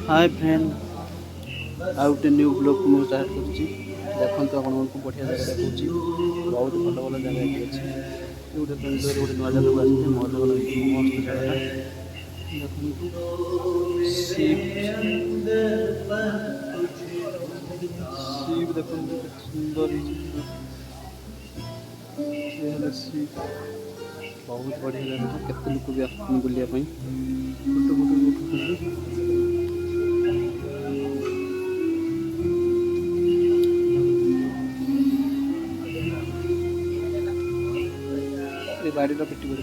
hi friend आउ गोटे new blog को स्टार्ट करुँची देखो आपको बढ़िया जगह देखा बहुत भल भल जगह ये अच्छे गोटे बेंगलोर गोटे नुआ जगह आसते मजा लगे मस्त जगह देखो देखो सुंदर बहुत बढ़िया जगह केते लोग भी आसुन बुलिया फोटो फोटो उठुଛନ୍ତି ये बाड़ी का पिट्टी बड़ी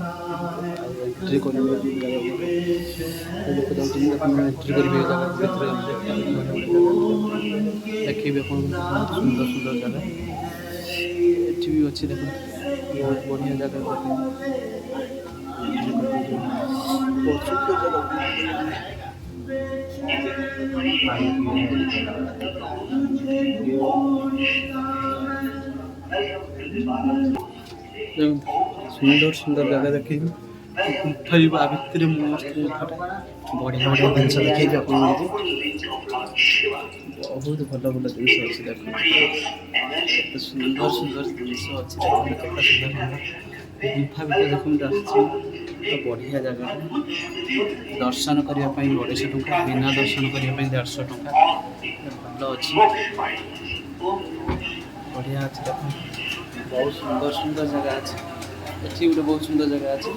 एंट्री करने में लोग जाउछन अपन एंट्री करिवे जगह भीतर देखिए सुंदर सुंदर जगह एठी भी अच्छी देखो बहुत बढ़िया जगह बहुत सुंदर जगह सुंदर सुंदर जगह देखिए गुंफा भी भितर मस्त बढ़िया बढ़िया जिन देखिए बहुत भल भल जिन अच्छी देख सुंदर सुंदर जिन अच्छी गुंफा भितर देखते तो बढ़िया जगह दर्शन करने 250 टंका बिना दर्शन करने 150 टंका भल अच्छी बढ़िया अच्छे देख बहुत सुंदर सुंदर जगह अच्छे एटी गोटे बहुत सुंदर जगह अच्छे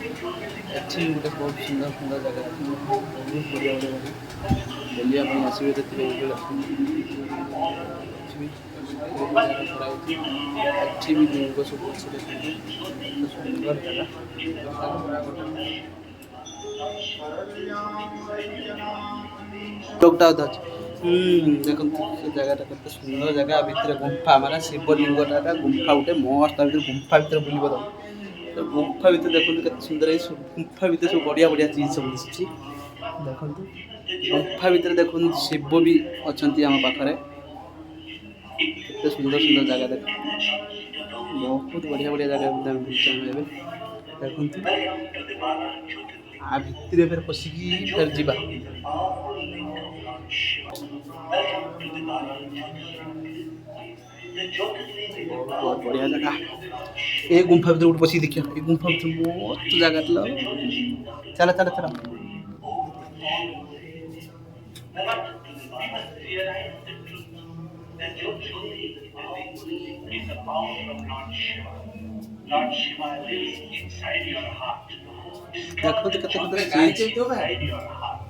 एटी गोटे बहुत सुंदर सुंदर जगह अच्छे बहुत बढ़िया बढ़िया बुलिया आसवे एटी भी लोग सब अच्छे सुंदर जगह लोकटा देखो जगह केते सुंदर जगह भितर गुंफा माने शिवलिंगटा गुंफा गोटे मस्त गुंफा भितर बुलब तो गुंफा भितर देखो केते सुंदर गुंफा भितर सब बढ़िया बढ़िया चीज सब दिसछि देखो गुंफा भितर देखो शिव भी अछंती हम पाखरे केते सुंदर सुंदर जगह देखो बहुत बढ़िया बढ़िया जगह देखो आ भितर फिर पसिकी फिर जीवा बहुत बढ़िया जगह ये गुंफा भीतर गोटे बस देखिए ये गुंफा भीतर मस्त जगह चला चला चला देखो तो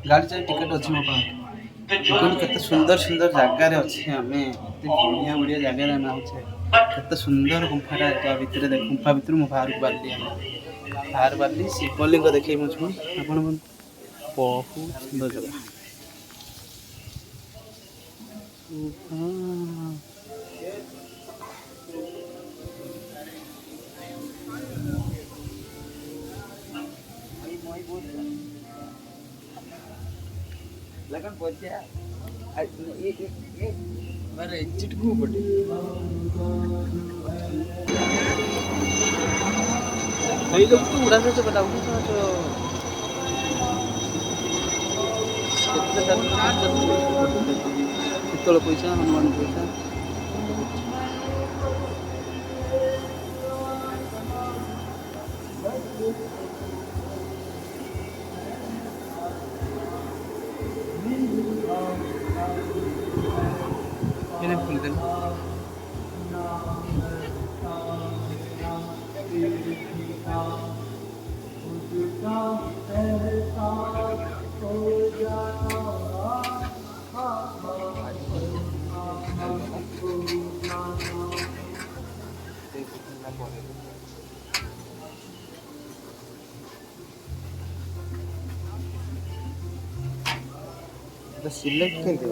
गाड़ी चाहिए टिकट अच्छी मो पास केते सुंदर सुंदर जगार अच्छे आम बढ़िया बढ़िया जगार आम अच्छे केते सुंदर गुंफाटा भितर गुंफा भितर मु बाहर बारली शिवलिंग देखे मुझको अपन बहुत सुंदर जगह लगन पहुंचा ये मारे चिटकू बड़ी भाई लोग तो उड़ा से बताओ तो कितना पैसा हनुमान पैसा ये फुल देन सिलेक्ट कर दो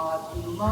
आत्मा